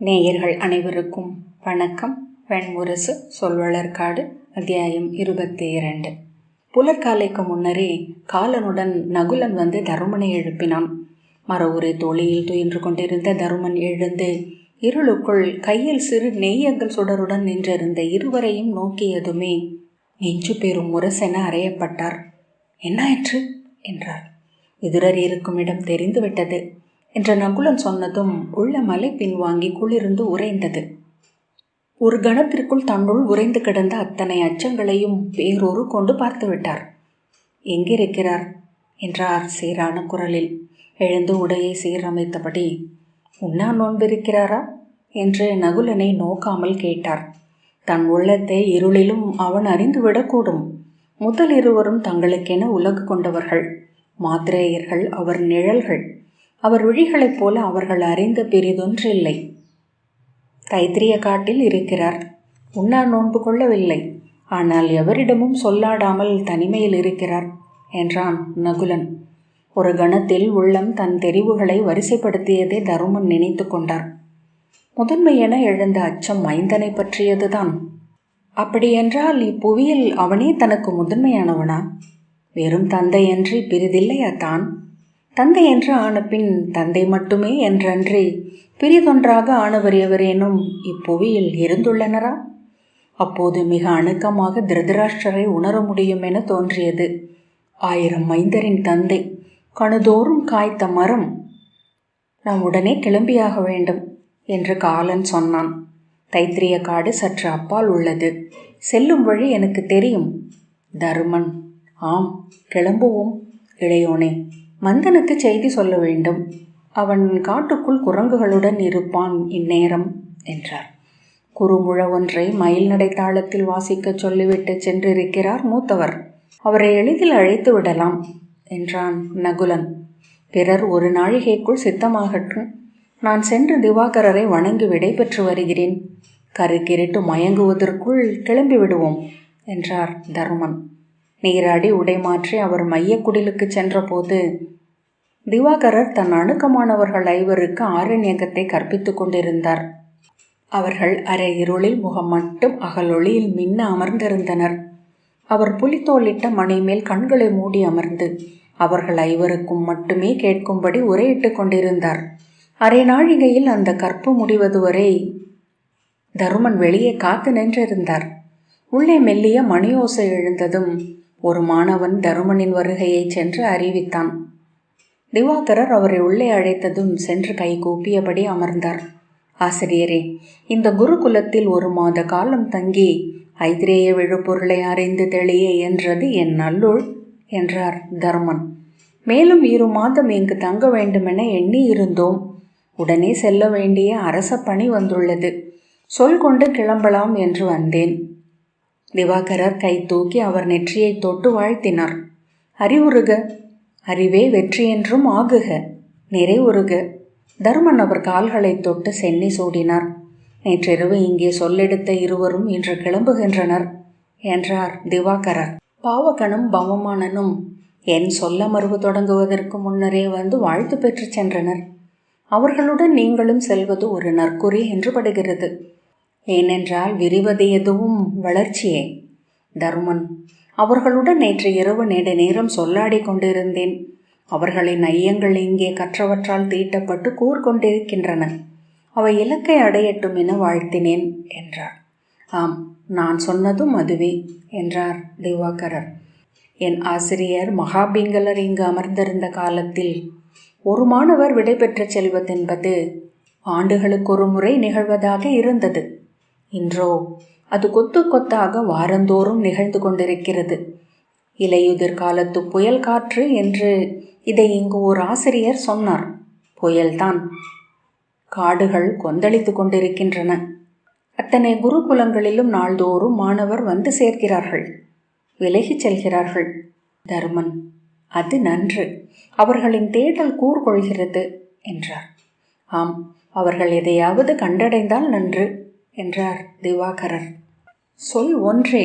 நேயர்கள் அனைவருக்கும் வணக்கம். வெண்முரசு சொல்வளர்காடு அத்தியாயம் 22. புலற்காலைக்கு முன்னரே காலனுடன் நகுலன் வந்து தருமனை எழுப்பினான். மர உரை தோழியில் துயின்று கொண்டிருந்த தருமன் எழுந்து இருளுக்குள் கையில் சிறு நெய்யங்கள் சுடருடன் நின்றிருந்த இருவரையும் நோக்கியதுமே நெஞ்சு பெரும் முரசென அறையப்பட்டார். என்னாயிற்று என்றார். விதுரர் இருக்கும் இடம் தெரிந்துவிட்டது என்ற நகுலன் சொன்னதும் உள்ள மலை பின்வாங்கி குளிர்ந்து உறைந்தது. ஒரு கணத்திற்குள் தன்னுள் உறைந்து கிடந்த அத்தனை அச்சங்களையும் வேறொரு கொண்டு பார்த்து விட்டார். எங்கிருக்கிறார் என்றார் சீரான குரலில். எழுந்து உடையை சீரமைத்தபடி, உண்ணா நோன்பிருக்கிறாரா என்று நகுலனை நோக்காமல் கேட்டார். தன் உள்ளத்தை இருளிலும் அவன் அறிந்துவிடக்கூடும். முதல் இருவரும் தங்களுக்கென உலகு கொண்டவர்கள். மாத்திரேயர்கள் அவர் நிழல்கள். அவர் விழிகளைப் போல அவர்கள் அறிந்த பெரிதொன்றில்லை. தைத்திரிய காட்டில் இருக்கிறார். உண்ணா நோன்பு கொள்ளவில்லை. ஆனால் எவரிடமும் சொல்லாடாமல் தனிமையில் இருக்கிறார் என்றான் நகுலன். ஒரு கணத்தில் உள்ளம் தன் தெரிவுகளை வரிசைப்படுத்தியதை தருமன் நினைத்து கொண்டார். முதன்மையென எழுந்த அச்சம் மைந்தனை பற்றியதுதான். அப்படியென்றால் இப்புவியில் அவனே தனக்கு முதன்மையானவனா? வெறும் தந்தையன்றி பிரிதில்லையா தான்? தந்தை என்று ஆன பின் தந்தை மட்டுமே என்றன்றி பிரிதொன்றாக ஆனவர் எவரேனும் இப்புவியில் இருந்துள்ளனரா? அப்போது மிக அணுக்கமாக திருதராஷ்டிரரை உணர முடியும் என தோன்றியது. 1000 மைந்தரின் தந்தை, கணுதோறும் காய்த்த மரம். நாம் உடனே கிளம்பியாக வேண்டும் என்று காலன் சொன்னான். தைத்திரிய காடு சற்று அப்பால் உள்ளது. செல்லும் வழி எனக்கு தெரியும். தருமன், ஆம், கிளம்புவோம். இளையோனே, மந்தனுக்கு செய்தி சொல்ல வேண்டும். அவன் காட்டுக்குள் குரங்குகளுடன் இருப்பான் இந்நேரம் என்றார். குறுமுழ ஒன்றை மயில் நடை தாளத்தில் வாசிக்க சொல்லிவிட்டு சென்றிருக்கிறார் மூத்தவர். அவரை எளிதில் அழைத்து விடலாம் என்றான் நகுலன். பிறர் ஒரு நாழிகைக்குள் சித்தமாகட்டும். நான் சென்று திவாகரரை வணங்கி விடை பெற்று வருகிறேன். கருக்கிருட்டு மயங்குவதற்குள் கிளம்பி விடுவோம் என்றார் தருமன். நீராடி உடை மாற்றி அவர் மையக்குடிலுக்கு சென்றபோது திவாகரர் தன் அணுக்கமானவர்கள் 5 ஆரண்யகத்தை கற்பித்து கொண்டிருந்தார். அவர்கள் அரை இருளில் முகம் மட்டும் அகலொளியில் மின்ன அமர்ந்திருந்தனர். அவர் புலித்தோலிட்ட மணி மேல் கண்களை மூடி அமர்ந்து அவர்கள் 5 மட்டுமே கேட்கும்படி உரையிட்டு கொண்டிருந்தார். அரை நாழிகையில் அந்த கற்பு முடிவது வரை தருமன் வெளியே காத்து நின்றிருந்தார். உள்ளே மெல்லிய மணியோசை எழுந்ததும் ஒரு மாணவன் தருமனின் வருகையை சென்று அறிவித்தான். திவாகரர் அவரை உள்ளே அழைத்ததும் சென்று கை கூப்பியபடி அமர்ந்தார். ஆசிரியரே, இந்த குருகுலத்தில் 1 மாத காலம் தங்கி ஐத்திரேய விழுப்பொருளை அறிந்து தெளிய என்றது என் நல்லுள் என்றார் தருமன். மேலும் 2 மாதம் இங்கு தங்க வேண்டுமென எண்ணி இருந்தோம். உடனே செல்ல வேண்டிய அரச பணி வந்துள்ளது. சொல் கொண்டு கிளம்பலாம் என்று வந்தேன். திவாகரர் கை தூக்கி அவர் நெற்றியை தொட்டு வாழ்த்தினார். அறிவுறுக, அறிவே வெற்றி என்றும் ஆகுக, நிறைவுறுக. தருமன் அவர் கால்களை தொட்டு சென்னி சூடினார். நேற்றிரவு இங்கே சொல்லெடுத்த இருவரும் இன்று கிளம்புகின்றனர் என்றார் திவாகரர். பாவகனும் பவமானனும் என் சொல்லமர்வு தொடங்குவதற்கு முன்னரே வந்து வாழ்த்து பெற்று சென்றனர். அவர்களுடன் நீங்களும் செல்வது ஒரு நற்குறி என்று படுகிறது. ஏனென்றால் விரிவது எதுவும் வளர்ச்சியே. தருமன், அவர்களுடன் நேற்று இரவு நெடுநேரம் சொல்லாடி கொண்டிருந்தேன். அவர்களின் ஐயங்கள் இங்கே கற்றவற்றால் தீட்டப்பட்டு கூர்கொண்டிருக்கின்றன. அவை இலக்கை அடையட்டும் என வாழ்த்தினேன் என்றார். ஆம், நான் சொன்னதும் அதுவே என்றார் திவாகரர். என் ஆசிரியர் மகாபிங்களர் இங்கு அமர்ந்திருந்த காலத்தில் ஒரு மாணவர் விடை பெற்று செல்வதென்பது ஆண்டுகளுக்கு ஒரு முறை நிகழ்வதாக இருந்தது. இன்றோ அது கொத்து கொத்தாக வாரந்தோறும் நிகழ்ந்து கொண்டிருக்கிறது. இலையுதிர் காலத்து புயல் காற்று என்று இதை இங்கு ஓர் ஆசிரியர் சொன்னார். புயல்தான். காடுகள் கொந்தளித்து கொண்டிருக்கின்றன. அத்தனை குருகுலங்களிலும் நாள்தோறும் மாணவர் வந்து சேர்க்கிறார்கள், விலகிச் செல்கிறார்கள். தருமன், அது நன்று. அவர்களின் தேடல் கூர்கொள்கிறது என்றார். ஆம், அவர்கள் எதையாவது கண்டடைந்தால் நன்று என்றார் திவாகரர். சொல் ஒன்றே.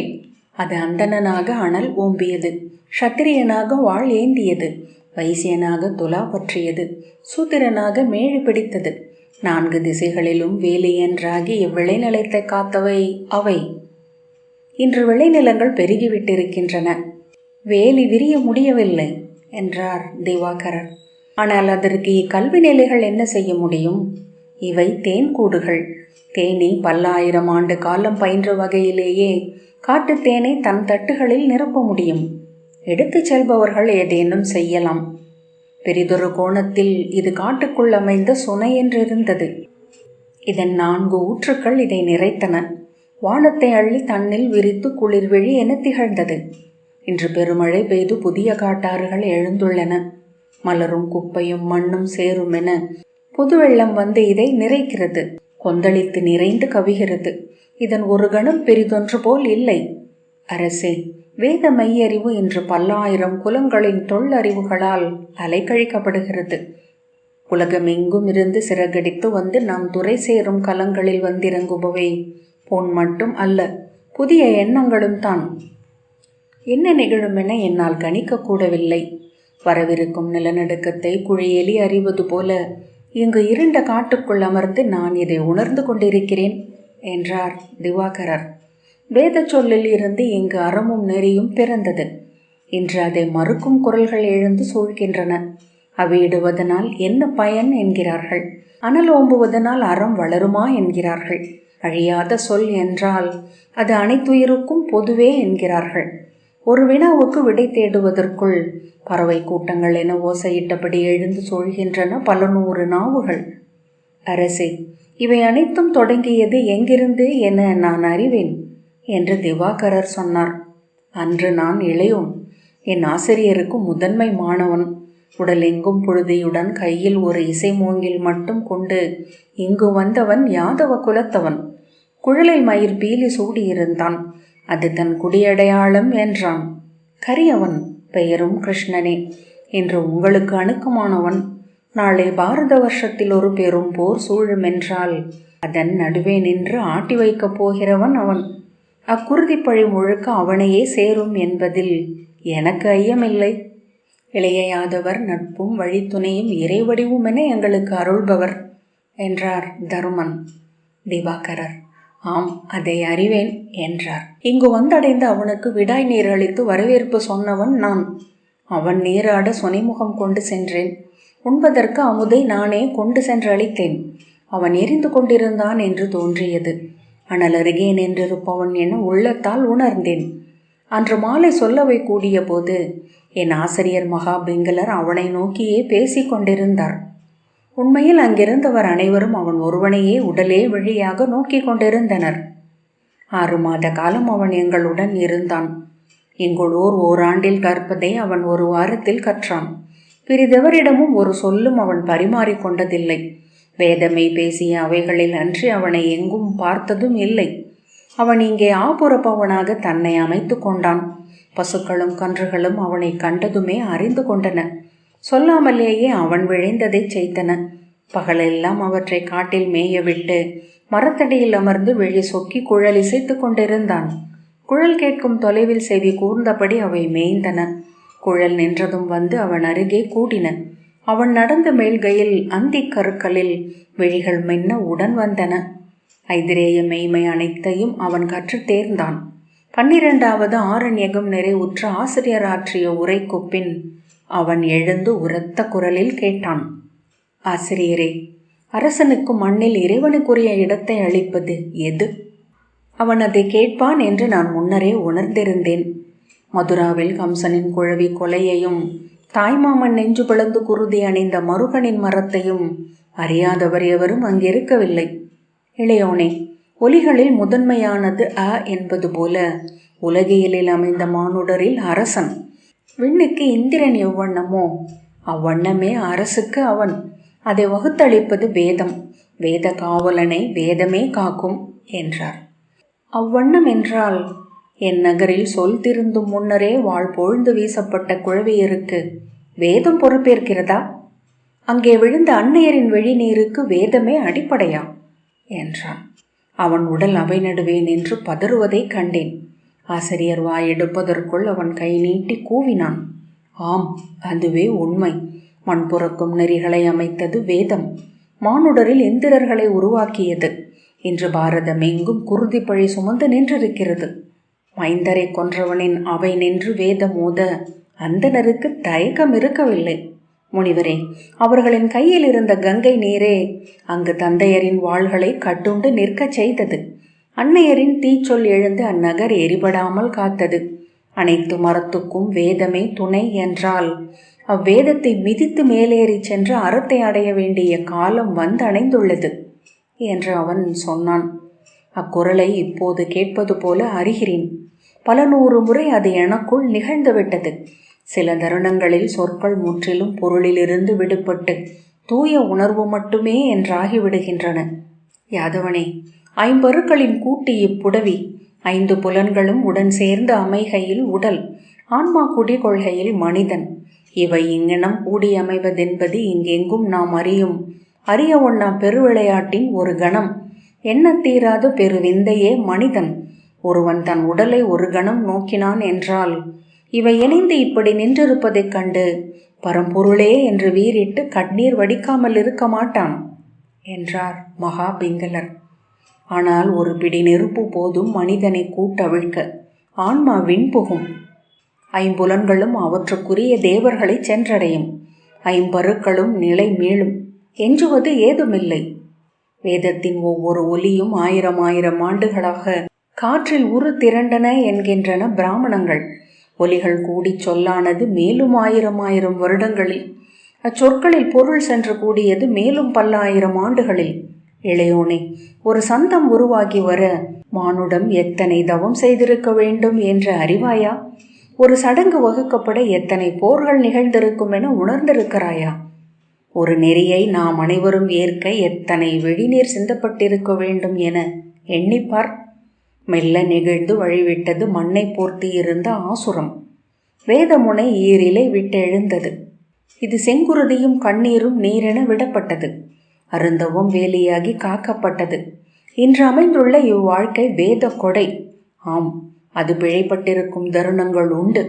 அது அந்தணனாக அனல் ஓம்பியது, சத்திரியனாக வாழ் ஏந்தியது, வைசியனாக துலா பற்றியது, சூத்திரனாக மேழி பிடித்தது, 4 திசைகளிலும் வேலியன்றாகி இவ்விளைநிலத்தை காத்தவை அவை. இன்று விளைநிலங்கள் பெருகிவிட்டிருக்கின்றன. வேலி விரிய முடியவில்லை என்றார் திவாகரர். ஆனால் அதற்கு இக்கல்வி நிலைகள் என்ன செய்ய முடியும்? இவை தேன்கூடுகள். தேனி பல்லாயிரம் ஆண்டு காலம் பயின்ற வகையிலேயே காட்டுத் தேனை தன் தட்டுகளில் நிரப்ப முடியும். எடுத்துச் செல்பவர்கள் ஏதேனும் செய்யலாம். பெரிதொரு கோணத்தில் இது காட்டுக்குள் அமைந்த சுனை என்றிருந்தது. இதன் 4 ஊற்றுக்கள் இதை நிறைத்தன. வானத்தை அள்ளி தன்னில் விரித்து குளிர்விழி என திகழ்ந்தது. இன்று பெருமழை பெய்து புதிய காட்டாறுகள் எழுந்துள்ளன. மலரும் குப்பையும் மண்ணும் சேரும் என புது வெள்ளம் வந்து இதை நிறைக்கிறது. கொந்தளித்து நிறைந்து கவிகிறது. இதன் ஒரு கணம் பெரிதொன்று போல் இல்லை. அரசே, வேத மெய்யறிவு இன்று பல்லாயிரம் குலங்களின் தொல்லறிவுகளால் அலைக்கழிக்கப்படுகிறது. உலகமெங்கும் இருந்து சிறகடித்து வந்து நாம் துறை சேரும் கலங்களில் வந்திறங்குபவை பொன் மட்டும் அல்ல, புதிய எண்ணங்களும் தான். என்ன நிகழும் என என்னால் கணிக்கக்கூடவில்லை. வரவிருக்கும் நிலநடுக்கத்தை குழியெலி அறிவது போல இங்கு இருண்ட காட்டுக்குள் அமர்ந்து நான் இதை உணர்ந்து கொண்டிருக்கிறேன் என்றார் திவாகரர். வேத சொல்லில் இருந்து இங்கு அறமும் நெறியும் பிறந்தது. இன்று அதை மறுக்கும் குரல்கள் எழுந்து சூழ்கின்றன. அவையிடுவதனால் என்ன பயன் என்கிறார்கள். அனல் ஓம்புவதனால் அறம் வளருமா என்கிறார்கள். அழியாத சொல் என்றால் அது அனைத்துயிருக்கும் பொதுவே என்கிறார்கள். ஒரு வினாவுக்கு விடை தேடுவதற்குள் பறவை கூட்டங்கள் என ஓசையிட்டபடி எழுந்து சூழ்கின்றன பல 100 நாவுகள். அரசே, இவை அனைத்தும் தொடங்கியது எங்கிருந்து என நான் அறிவேன் என்று திவாகரர் சொன்னார். அன்று நான் இளையோன். என் ஆசிரியருக்கு முதன்மை மாணவன். உடலெங்கும் புழுதியுடன் கையில் ஒரு இசை மூங்கில் மட்டும் கொண்டு இங்கு வந்தவன் யாதவ குலத்தவன். குழலில் மயிர் பீலி சூடியிருந்தான். அது தன் குடியடையாளம் என்றான். கரியவன், பெயரும் கிருஷ்ணனே. இன்று உங்களுக்கு அணுக்கமானவன். நாளை பாரத வருஷத்தில் ஒரு பெரும் போர் சூழுமென்றால் அதன் நடுவே நின்று ஆட்டி வைக்கப் போகிறவன் அவன். அக்குருதிப்பழி முழுக்க அவனையே சேரும் என்பதில் எனக்கு ஐயமில்லை. இளைய யாதவர் நட்பும் வழித்துணையும் இறைவடிவும் என எங்களுக்கு அருள்பவர் என்றார் தருமன். திவாகரர், ஆம், அதை அறிவேன் என்றார். இங்கு வந்தடைந்து அவனுக்கு விடாய் நீர் அளித்து வரவேற்பு சொன்னவன் நான். அவன் நீராட சொனைமுகம் கொண்டு சென்றேன். உண்பதற்கு அமுதை நானே கொண்டு சென்று அளித்தேன். அவன் எரிந்து கொண்டிருந்தான் என்று தோன்றியது. அனல் அருகே நின்றிருப்பவன் என உள்ளத்தால் உணர்ந்தேன். அன்று மாலை சொல்லவை கூடிய போது என் ஆசிரியர் மகாபிங்களர் அவனை நோக்கியே பேசி கொண்டிருந்தார். உண்மையில் அங்கிருந்தவர் அனைவரும் அவன் ஒருவனையே உடலே வழியாக நோக்கி கொண்டிருந்தனர். 6 மாத காலம் அவன் எங்களுடன் இருந்தான். எங்களோர் ஓராண்டில் கற்பதை அவன் 1 வாரத்தில் கற்றான். பிறிதவரிடமும் ஒரு சொல்லும் அவன் பரிமாறிக்கொண்டதில்லை. வேதமை பேசிய அவைகளில் அன்றி அவனை எங்கும் பார்த்ததும் இல்லை. அவன் இங்கே ஆபுரப்பவனாக தன்னை அமைத்து கொண்டான். பசுக்களும் கன்றுகளும் அவனை கண்டதுமே அறிந்து கொண்டன. சொல்லாமலேயே அவன் விழைந்ததை செய்தன. பகலெல்லாம் அவற்றை காட்டில் மேயவிட்டு மரத்தடியில் அமர்ந்து வெளி சொக்கி குழல் இசைத்து கொண்டிருந்தான். குழல் கேட்கும் தொலைவில் செவி கூர்ந்தபடி அவை மேய்ந்தன. குழல் நின்றதும் வந்து அவன் அருகே கூடின. அவன் நடந்த மேல்கையில் அந்தி கருக்களில் விழிகள் மின்ன உடன் வந்தன. ஐதிரேய மெய்மை அனைத்தையும் அவன் கற்று தேர்ந்தான். 12வது ஆரண்யகம் நிறைவுற்ற ஆசிரியர் ஆற்றிய உரைக்கு பின் அவன் எழுந்து உரத்த குரலில் கேட்டான். ஆசிரியரே, அரசனுக்கு மண்ணில் இறைவனுக்குரிய இடத்தை அளிப்பது எது? அவன் அதை கேட்பான் என்று நான் முன்னரே உணர்ந்திருந்தேன். மதுராவில் கம்சனின் குழவி கொலையையும் தாய்மாமன் நெஞ்சு பிளந்து குருதி அணிந்த மருகனின் மரத்தையும் அறியாதவர் எவரும் அங்கிருக்கவில்லை. இளையோனே, ஒலிகளில் முதன்மையானது என்பது போல உலகியலில் அமைந்த மானுடரில் அரசன். விண்ணுக்கு இந்திரன் எவ்வண்ணமோ அவ்வண்ணமே அரசுக்கு அவன். அதை வகுத்தளிப்பது வேதம். வேத காவலனை வேதமே காக்கும் என்றார். அவ்வண்ணம் என்றால் என் நகரில் சொல் திருந்தும் முன்னரே வாழ் பொழுந்து வீசப்பட்ட குழவியருக்கு வேதம் பொறுப்பேற்கிறதா? அங்கே விழுந்த அன்னையரின் வெளிநீருக்கு வேதமே அடிப்படையா என்றான். அவன் உடல் அவை நடுவே நின்று பதறுவதை கண்டேன். ஆசிரியர் வாயெடுப்பதற்குள் அவன் கை நீட்டி கூவினான். ஆம், அதுவே உண்மை. மண் புறக்கும் நெறிகளை அமைத்தது வேதம். மானுடரில் இந்திரர்களை உருவாக்கியது. இன்று பாரதம் எங்கும் குருதி பழி சுமந்து நின்றிருக்கிறது. மைந்தரை கொன்றவனின் அவை நின்று வேதம் ஓத அந்தனருக்கு தயக்கம் இருக்கவில்லை. முனிவரே, அவர்களின் கையில் இருந்த கங்கை நீரே அங்கு தந்தையரின் வாள்களை கட்டுண்டு நிற்கச் செய்தது. அன்னையரின் தீச்சொல் எழுந்து அந்நகர் எரிபடாமல் காத்தது. அனைத்து மரத்துக்கும் வேதமே துணை என்றால் அவ்வேதத்தை மிதித்து மேலேறி சென்று அறத்தை அடைய வேண்டிய காலம் வந்து அணைந்துள்ளது என்று அவன் சொன்னான். அக்குரலை இப்போது கேட்பது போல அறிகிறேன். பல 100 முறை அது எனக்குள் நிகழ்ந்துவிட்டது. சில தருணங்களில் சொற்கள் முற்றிலும் பொருளிலிருந்து விடுபட்டு தூய உணர்வு மட்டுமே என்றாகிவிடுகின்றன. யாதவனே, 5 பருக்களின் கூட்டு இப்புடவி, 5 புலன்களும் உடன் சேர்ந்து அமைகையில் உடல், ஆன்மா குடிகொள்கையில் மனிதன். இவை இங்ஙனம் கூடியமைவதென்பது இங்கெங்கும் நாம் அறிய ஒண்ணா பெருவிளையாட்டின் ஒரு கணம். எண்ணத்தீராத பெருவிந்தையே மனிதன். ஒருவன் தன் உடலை ஒரு கணம் நோக்கினான் என்றால் இவை இணைந்து இப்படி நின்றிருப்பதைக் கண்டு பரம்பொருளே என்று வீறிட்டு கண்ணீர் வடிக்காமல் இருக்க மாட்டான் என்றார் மகா பிங்களர். ஆனால் ஒரு பிடி நெருப்பு போதும் மனிதனை கூட்டவிழ்க்க. ஆன்மா விண்புகும். 5 புலன்களும் அவற்றுக்குரிய தேவர்களை சென்றடையும். 5 பருக்களும் நிலை மீளும். எஞ்சுவது ஏதுமில்லை. வேதத்தின் ஒவ்வொரு ஒலியும் 1000 ஆண்டுகளாக காற்றில் உரு திரண்டன என்கின்றன பிராமணங்கள். ஒலிகள் கூடி சொல்லானது மேலும் 1000 வருடங்களில். அச்சொற்களில் பொருள் சென்று கூடியது மேலும் பல 1000 ஆண்டுகளில். இளையோனே, ஒரு சந்தம் உருவாகி வர மானுடம் எத்தனை தவம் செய்திருக்க வேண்டும் என்று அறிவாயா? ஒரு சடங்கு வகுக்கப்பட எத்தனை போர்கள் நிகழ்ந்திருக்கும் என உணர்ந்திருக்கிறாயா? ஒரு நெறியை நாம் அனைவரும் ஏற்க எத்தனை விழிநீர் சிந்தப்பட்டிருக்க வேண்டும் என எண்ணிப்பார். மெல்ல நெகிழ்ந்து வழிவிட்டது மண்ணை போர்த்தி இருந்த ஆசுரம். வேதமுனை ஈரிலை விட்டு எழுந்தது. இது செங்குருதியும் கண்ணீரும் நீரென விடப்பட்டது. அருந்தவும் வேலியாகி காக்கப்பட்டது. இன்று அமைந்துள்ள இவ்வாழ்க்கை வேத கொடை. ஆம், அது பிழைப்பட்டிருக்கும் தருணங்கள் உண்டு.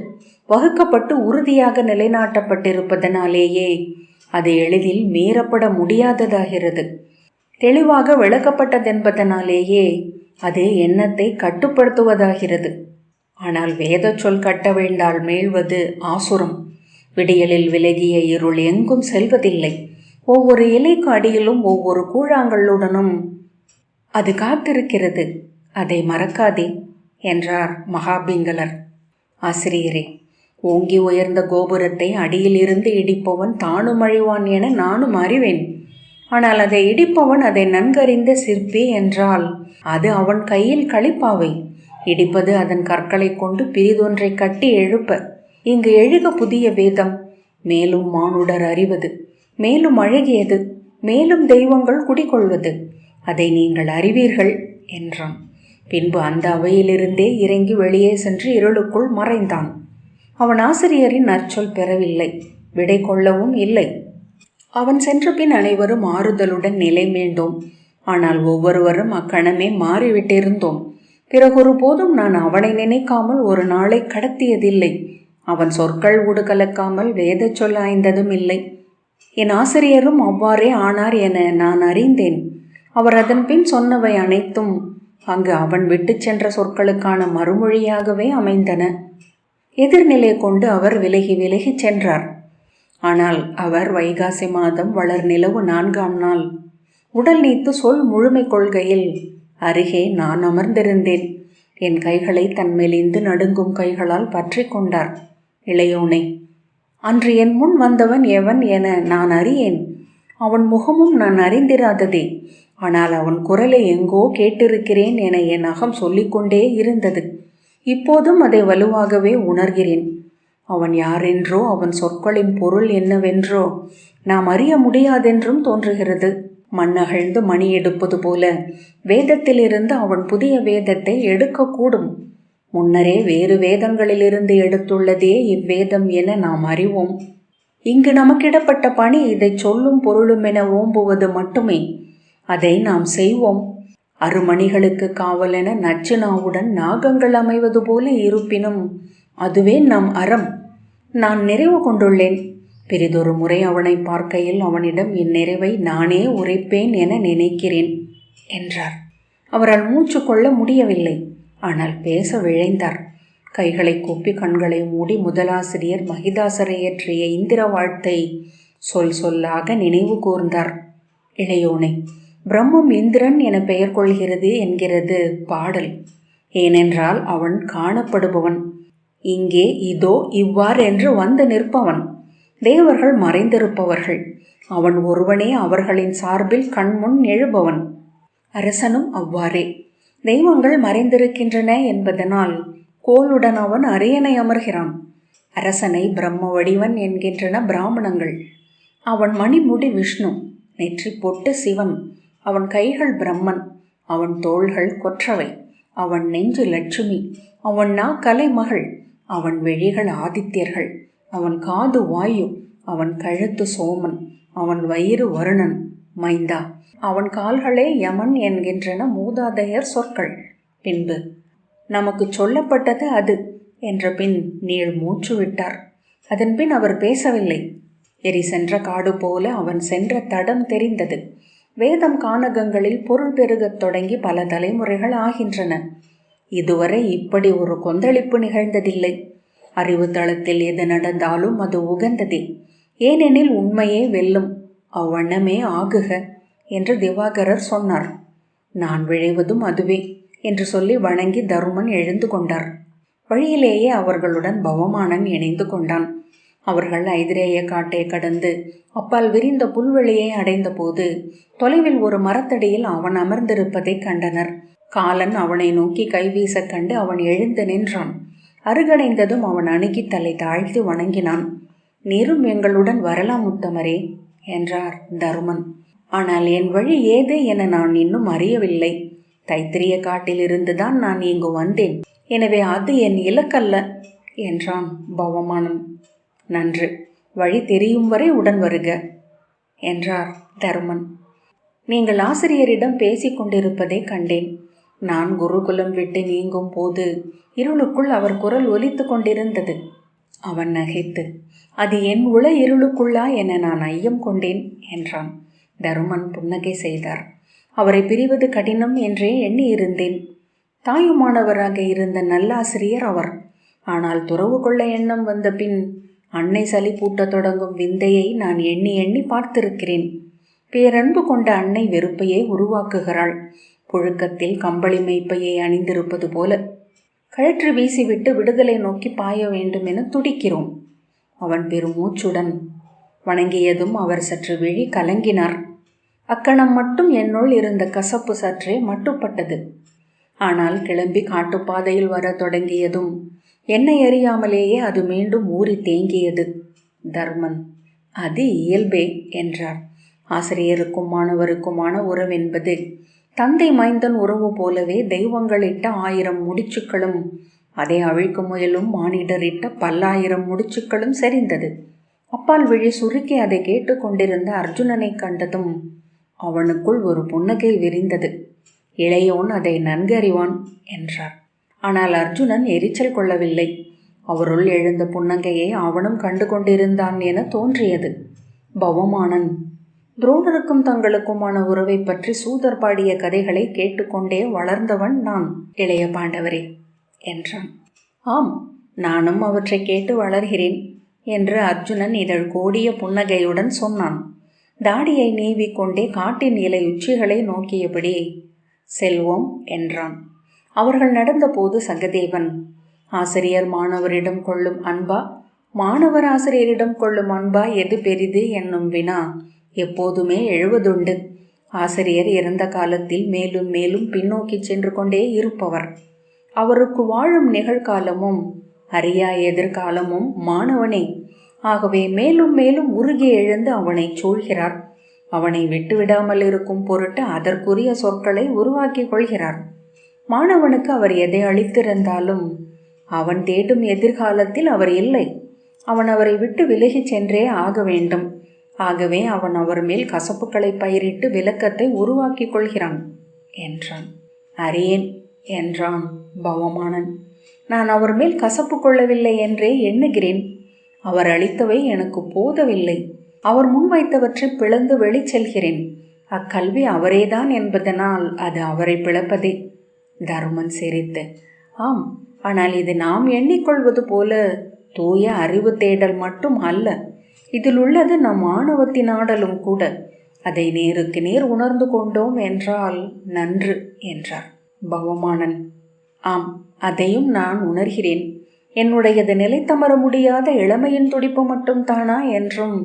வகுக்கப்பட்டு உறுதியாக நிலைநாட்டப்பட்டிருப்பதனாலேயே அது எளிதில் மீறப்பட முடியாததாகிறது. தெளிவாக விளக்கப்பட்டதென்பதனாலேயே அது எண்ணத்தை கட்டுப்படுத்துவதாகிறது. ஆனால் வேத சொல் கட்ட வேண்டால் மீள்வது ஆசுரம். விடியலில் விலகிய இருள் எங்கும் செல்வதில்லை. ஒவ்வொரு இலைக்கு அடியிலும் ஒவ்வொரு கூழாங்கல்லுடனும் அது காத்திருக்கிறது. அதை மறக்காதே என்றார் மகாபிங்களர். ஆசிரியரே, ஓங்கி உயர்ந்த கோபுரத்தை அடியில் இருந்து இடிப்பவன் தானும் அழிவான் என நானும் அறிவேன். ஆனால் அதை இடிப்பவன் அதை நன்கறிந்த சிற்பி என்றால் அது அவன் கையில் களிப்பாவை. இடிப்பது அதன் கற்களை கொண்டு பிரிதொன்றை கட்டி எழுப்ப. இங்கு எழுக புதிய வேதம். மேலும் மானுடர் அறிவது, மேலும் அழகியது, மேலும் தெய்வங்கள் குடிகொள்வது. அதை நீங்கள் அறிவீர்கள் என்றான். பின்பு அந்த அவையிலிருந்தே இறங்கி வெளியே சென்று இருளுக்குள் மறைந்தான். அவன் ஆசிரியரின் நற்சொல் பெறவில்லை, விடை கொள்ளவும் இல்லை. அவன் சென்ற பின் அனைவரும் ஆறுதலுடன் நிலை மீண்டோம். ஆனால் ஒவ்வொருவரும் அக்கணமே மாறிவிட்டிருந்தோம். பிறகொரு போதும் நான் அவனை நினைக்காமல் ஒரு நாளை கடத்தியதில்லை. அவன் சொற்கள் ஊடு கலக்காமல் வேத சொல் ஆய்ந்ததும் இல்லை. என் ஆசிரியரும் அவ்வாறே ஆனார் என நான் அறிந்தேன். அவர் அதன் பின் சொன்னவை அனைத்தும் அங்கு அவன் விட்டு சென்ற சொற்களுக்கான மறுமொழியாகவே அமைந்தன. எதிர்நிலை கொண்டு அவர் விலகி விலகி சென்றார். ஆனால் அவர் வைகாசி மாதம் வளர் நிலவு 4ஆம் நாள் உடல் நீத்து சொல் முழுமை கொள்கையில் அருகே நான் அமர்ந்திருந்தேன். என் கைகளை தன் மெலிந்து நடுங்கும் கைகளால் பற்றி கொண்டார். இளையோனே, அன்று என் முன் வந்தவன் எவன் என நான் அறியேன். அவன் முகமும் நான் அறிந்திராததே. ஆனால் அவன் குரலை எங்கோ கேட்டிருக்கிறேன் என என் அகம் சொல்லிக்கொண்டே இருந்தது. இப்போதும் அதை வலுவாகவே உணர்கிறேன். அவன் யாரென்றோ அவன் சொற்களின் பொருள் என்னவென்றோ நாம் அறிய முடியாதென்றும் தோன்றுகிறது. மண்ணகழ்ந்து மணி எடுப்பது போல வேதத்திலிருந்து அவன் புதிய வேதத்தை எடுக்கக்கூடும். முன்னரே வேறு வேதங்களிலிருந்து எடுத்துள்ளதே இவ்வேதம் என நாம் அறிவோம். இங்கு நமக்கிடப்பட்ட பணி இதை சொல்லும் பொருளும் என ஓம்புவது மட்டுமே. அதை நாம் செய்வோம். அருமணிகளுக்கு காவலென நச்சு நாவுடன் நாகங்கள் அமைவது போல இருப்பினும் அதுவே நம் அறம். நான் நிறைவு கொண்டுள்ளேன். பெரிதொரு முறை அவனை பார்க்கையில் அவனிடம் இந்நிறைவை நானே உரைப்பேன் என நினைக்கிறேன் என்றார். அவரால் மூச்சு கொள்ள முடியவில்லை. ஆனால் பேச விழைந்தார். கைகளை கூப்பி கண்களை மூடி முதலாசிரியர் மகிதாசரை இயற்றிய இந்திர வாழ்த்தை சொல்லாக நினைவு கூர்ந்தார். இளையோனை, பிரம்மம் இந்திரன் என பெயர் கொள்கிறது என்கிறது பாடல். ஏனென்றால் அவன் காணப்படுபவன், இங்கே இதோ இவ்வாறென்று வந்து நிற்பவன். தேவர்கள் மறைந்திருப்பவர்கள், அவன் ஒருவனே அவர்களின் சார்பில் கண்முன் எழுபவன். அரசனும் அவ்வாறே. தெய்வங்கள் மறைந்திருக்கின்றன என்பதனால் கோளுடன் அவன் அரியணை அமர்கிறான். அரசனை பிரம்ம வடிவன் என்கின்றன பிராமணங்கள். அவன் மணிமுடி விஷ்ணு, நெற்றி பொட்டு சிவன், அவன் கைகள் பிரம்மன், அவன் தோள்கள் கொற்றவை, அவன் நெஞ்சு லட்சுமி, அவன் நா கலைமகள், அவன் விழிகள் ஆதித்யர்கள், அவன் காது வாயு, அவன் கழுத்து சோமன், அவன் வயிறு வருணன். மைந்தா, அவன் கால்களே யமன் என்கின்றன மூதாதையர் சொற்கள். பின்பு நமக்கு சொல்லப்பட்டது அது என்ற பின் நீள் மூச்சு விட்டார். அதன் பின் அவர் பேசவில்லை. எரி சென்ற காடு போல அவன் சென்ற தடம் தெரிந்தது. வேதம் கானகங்களில் பொருள் பெருகத் தொடங்கி பல தலைமுறைகள் ஆகின்றன. இதுவரை இப்படி ஒரு கொந்தளிப்பு நிகழ்ந்ததில்லை. அறிவு தளத்தில் எது நடந்தாலும் அது உகந்ததே. ஏனெனில் உண்மையே வெல்லும், அவ்வண்ணமே ஆகுக என்று திவாகரர் சொன்னார். நான் விழைவதும் அதுவே என்று சொல்லி வணங்கி தருமன் எழுந்து கொண்டார். வழியிலேயே அவர்களுடன் பவமானன் இணைந்து கொண்டான். அவர்கள் ஐதிரேய காட்டை கடந்து அப்பால் விரிந்த புல்வெளியை அடைந்த போது தொலைவில் ஒரு மரத்தடியில் அவன் அமர்ந்திருப்பதை கண்டனர். காலன் அவனை நோக்கி கைவீச கண்டு அவன் எழுந்து நின்றான். அருகடைந்ததும் அவன் அணுகி தலை தாழ்த்தி வணங்கினான். நீரும் எங்களுடன் வரலாம் உத்தமரே என்றார் தருமன். ஆனால் என் வழி ஏது என நான் இன்னும் அறியவில்லை. தைத்திரிய காட்டிலிருந்துதான் நான் இங்கு வந்தேன். எனவே அது என் இலக்கல்ல என்றான் பவமானன். நன்று, வழி தெரியும் வரை உடன் வருக என்றார் தருமன். நீங்கள் ஆசிரியரிடம் பேசிக் கொண்டிருப்பதை கண்டேன். நான் குருகுலம் விட்டு நீங்கும் போது இருளுக்குள் அவர் குரல் ஒலித்து கொண்டிருந்தது. அவன் நகைத்து, அது என் உள இருளுக்குள்ளா என நான் ஐயம் கொண்டேன் என்றான். தருமன் புன்னகை செய்தார். அவரை பிரிவது கடினம் என்றே எண்ணி இருந்தேன். தாயுமானவராக இருந்த நல்லாசிரியர் அவர். ஆனால் துறவு கொள்ள எண்ணம் வந்த பின் அன்னை சளி பூட்ட தொடங்கும் விந்தையை நான் எண்ணி எண்ணி பார்த்திருக்கிறேன். பேரன்பு கொண்ட அன்னை வெறுப்பையே உருவாக்குகிறாள். புழுக்கத்தில் கம்பளி மெய்ப்பையை அணிந்திருப்பது போல கழற்றி வீசிவிட்டு விடுதலை நோக்கி பாய வேண்டும் என துடிக்கிறோம். அவன் பெருமூச்சுடன் வணங்கியதும் அவர் சற்று விழி கலங்கினார். அக்கணம் மட்டும் என்னுள் இருந்த கசப்பு சற்றே மட்டுப்பட்டது. ஆனால் கிளம்பி காட்டுப்பாதையில் வர தொடங்கியதும் என்னை அறியாமலேயே அது மீண்டும் ஊறி தேங்கியது. தர்மன், அது இயல்பே என்றார். ஆசிரியருக்கும் மாணவருக்குமான உறவென்பது தந்தை மைந்தன் உறவு போலவே தெய்வங்களிட்ட 1000 முடிச்சுக்களும் அதை அழிக்க முயலும் மானிடரிட்ட 10,000 முடிச்சுக்களும் சரிந்தது. அப்பால் விழி சுருக்கி அதை கேட்டுக்கொண்டிருந்த அர்ஜுனனை கண்டதும் அவனுக்குள் ஒரு புன்னகை விரிந்தது. இளையோன் அதை நன்கு அறிவான் என்றார். ஆனால் அர்ஜுனன் எரிச்சல் கொள்ளவில்லை. அவருள் எழுந்த புன்னகையை அவனும் கண்டு கொண்டிருந்தான் என தோன்றியது. பவமானன், துரோணருக்கும் தங்களுக்குமான உறவை பற்றி சூதர் பாடிய கதைகளை கேட்டுக்கொண்டே வளர்ந்தவன் நான், இளைய பாண்டவரே என்றான். ஆம், நானும் அவற்றை கேட்டு வளர்கிறேன் என்று அர்ஜுனன் இதழ் கோடிய புன்னகையுடன் சொன்னான். தாடியை நீவிக்கொண்டே காட்டின் இலை உச்சிகளை நோக்கியபடி செல்வோம் என்றான். அவர்கள் நடந்தபோது சகதேவன், ஆசிரியர் மாணவரிடம் கொள்ளும் அன்பா, மாணவர் ஆசிரியரிடம் கொள்ளும் அன்பா எது பெரிது என்னும் வினா எப்போதுமே எழுவதுண்டு. ஆசிரியர் இறந்த காலத்தில் மேலும் மேலும் பின்னோக்கி சென்று கொண்டே இருப்பவர். அவருக்கு வாழும் நிகழ்காலமும் அறியா எதிர்காலமும் மாணவனே. ஆகவே மேலும் மேலும் உருகி எழுந்து அவனை சூழ்கிறார். அவனை விட்டுவிடாமல் இருக்கும் பொருட்டு அதற்குரிய சொற்களை உருவாக்கி கொள்கிறார். மாணவனுக்கு அவர் எதை அளித்திருந்தாலும் அவன் தேடும் எதிர்காலத்தில் அவர் இல்லை. அவன் அவரை விட்டு விலகி சென்றே ஆக வேண்டும். ஆகவே அவன் அவர் மேல் கசப்புக்களை பயிரிட்டு விளக்கத்தை உருவாக்கி கொள்கிறான் என்றான். அறியேன் என்றான் பவமானன். நான் அவர் மேல் கசப்பு கொள்ளவில்லை என்றே எண்ணுகிறேன். அவர் அளித்தவை எனக்கு போதவில்லை. அவர் முன்வைத்தவற்றை பிளந்து வெளிச்செல்கிறேன். அக்கல்வி அவரேதான் என்பதனால் அது அவரை பிளப்பதே. தருமன் சிரித்து, ஆம், ஆனால் இது நாம் எண்ணிக்கொள்வது போல தூய அறிவு தேடல் மட்டும் அல்ல. இதில் உள்ளது நம் ஆணவத்தின் ஆடலும் கூட. அதை நேருக்கு நேர் உணர்ந்து கொண்டோம் என்றால் நன்று என்றார். பவமானன், ஆம், அதையும் நான் உணர்கிறேன். என்னுடையது நிலைத்தமர முடியாத இளமையின் துடிப்பு மட்டும் தானா என்றும்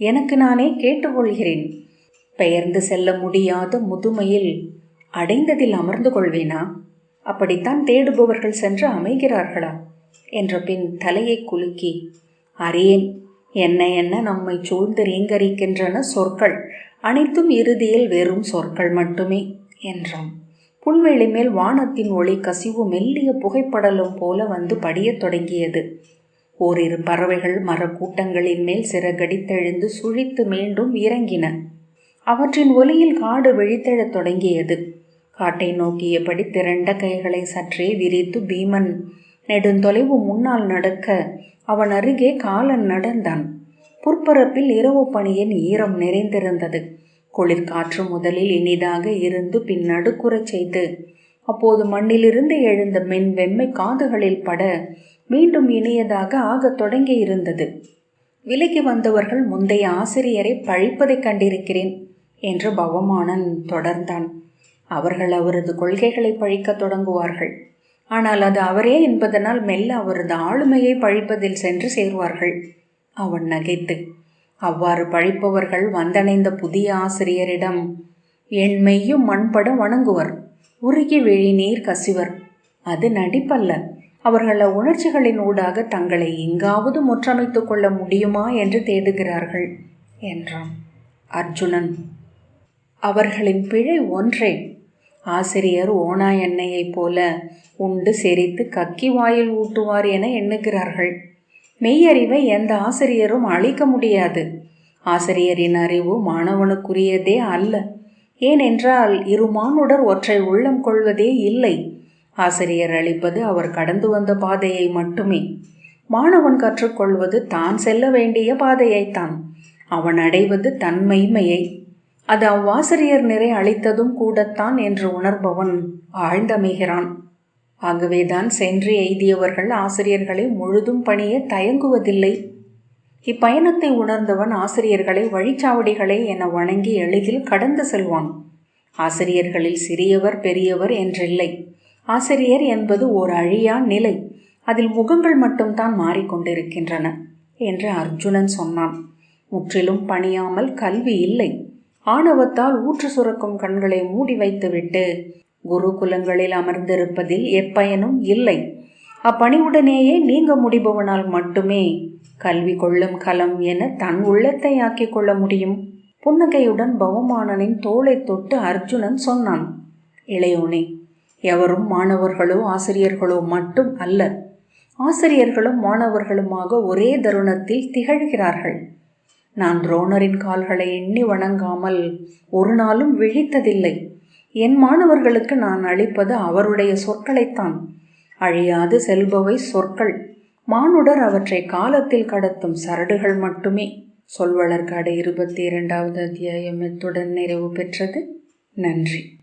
எனக்கு நானே கேட்டுக்கொள்கிறேன். பெயர்ந்து செல்ல முடியாத முதுமையில் அடைந்ததில் அமர்ந்து கொள்வேனா? அப்படித்தான் தேடுபவர்கள் சென்று அமைகிறார்களா என்ற பின் தலையை குலுக்கி, அறியேன், என்ன என்ன நம்மை சூழ்ந்து ரீங்கரிக்கின்றன சொற்கள், அனைத்தும் இறுதியில் வெறும் சொற்கள் மட்டுமே என்றான். புல்வெளி மேல் வானத்தின் ஒளி கசிவு மெல்லிய புகைப்படலும் போல வந்து படியத் தொடங்கியது. ஓரிரு பறவைகள் மரக்கூட்டங்களின் மேல் சிறகடித்தெழுந்து சுழித்து மீண்டும் இறங்கின. அவற்றின் ஒலியில் காடு விழித்தெழத் தொடங்கியது. காட்டை நோக்கியபடி திரண்ட கைகளை சற்றே விரித்து பீமன் நெடுந்தொலைவு முன்னால் நடக்க அவன் அருகே காலன் நடந்தான். புற்பரப்பில் இரவு பனியின் ஈரம் நிறைந்திருந்தது. குளிர்காற்று முதலில் இனிதாக இருந்து பின் நடுக்குறச் செய்து அப்போது மண்ணிலிருந்து எழுந்த மென் வெம்மை காதுகளில் பட மீண்டும் இனியதாக ஆகத் தொடங்கி இருந்தது. விலகி வந்தவர்கள் முந்தைய ஆசிரியரை பழிப்பதை கண்டிருக்கிறேன் என்று பவமானன் தொடர்ந்தான். அவர்கள் அவரது கொள்கைகளை பழிக்கத் தொடங்குவார்கள். ஆனால் அது அவரே என்பதனால் மெல்ல அவரது ஆளுமையை பழிப்பதில் சென்று சேருவார்கள். அவன் நகைத்து, அவ்வாறு பழிப்பவர்கள் வந்தடைந்த புதிய ஆசிரியரிடம் என் மெய்யும் மண்பட வணங்குவர், உருகி விழி நீர் கசிவர். அது நடிப்பல்ல. அவர்கள் உணர்ச்சிகளின் ஊடாக தங்களை எங்காவது முற்றமைத்து கொள்ள முடியுமா என்று தேடுகிறார்கள் என்றான். அர்ஜுனன், அவர்களின் பிழை ஒன்றே. ஆசிரியர் ஓனா எண்ணெயைப் போல உண்டு செரித்து கக்கி வாயில் ஊட்டுவார் என எண்ணுகிறார்கள். மெய்யறிவை எந்த ஆசிரியரும் அளிக்க முடியாது. ஆசிரியரின் அறிவு மாணவனுக்குரியதே அல்ல. ஏனென்றால் இரு மானுடர் ஒற்றை உள்ளம் கொள்வதே இல்லை. ஆசிரியர் அளிப்பது அவர் கடந்து வந்த பாதையை மட்டுமே. மாணவன் கற்றுக்கொள்வது தான் செல்ல வேண்டிய பாதையைத்தான். அவன் அடைவது தன் மெய்மையை. அது அவ்வாசிரியர் நிறை அளித்ததும் கூடத்தான் என்று உணர்பவன் ஆழ்ந்தமைகிறான். ஆகவேதான் சென்று எய்தியவர்கள் ஆசிரியர்களை முழுதும் பணிய தயங்குவதில்லை. இப்பயணத்தை உணர்ந்தவன் ஆசிரியர்களை வழிச்சாவடிகளை என வணங்கி எளிதில் கடந்து செல்வான். ஆசிரியர்களில் சிறியவர் பெரியவர் என்றில்லை. ஆசிரியர் என்பது ஓர் அழியா நிலை. அதில் முகங்கள் மட்டும்தான் மாறிக்கொண்டிருக்கின்றன என்று அர்ஜுனன் சொன்னான். முற்றிலும் பணியாமல் கல்வி இல்லை. ஆணவத்தால் ஊற்று சுரக்கும் கண்களை மூடி வைத்துவிட்டு குருகுலங்களில் அமர்ந்திருப்பதில் எப்பயனும் இல்லை. அப்பணிவுடனேயே நீங்க முடிபவனால் மட்டுமே கல்வி கொள்ளும் கலம் என தன் உள்ளத்தை ஆக்கிக் கொள்ள முடியும். புன்னகையுடன் பவமானனின் தோளை தொட்டு அர்ஜுனன் சொன்னான், இளையோனே, எவரும் மாணவர்களோ ஆசிரியர்களோ மட்டும் அல்ல. ஆசிரியர்களும் மாணவர்களுமாக ஒரே தருணத்தில் திகழ்கிறார்கள். நான் துரோணரின் கால்களை எண்ணி வணங்காமல் ஒரு நாளும் விழித்ததில்லை. என் மாணவர்களுக்கு நான் அளிப்பது அவருடைய சொற்களைத்தான். அழியாது செல்பவை சொற்கள். மானுடர் அவற்றை காலத்தில் கடத்தும் சரடுகள் மட்டுமே. சொல்வளர்காடு 22வது அத்தியாயம் இத்துடன் நிறைவு பெற்றது. நன்றி.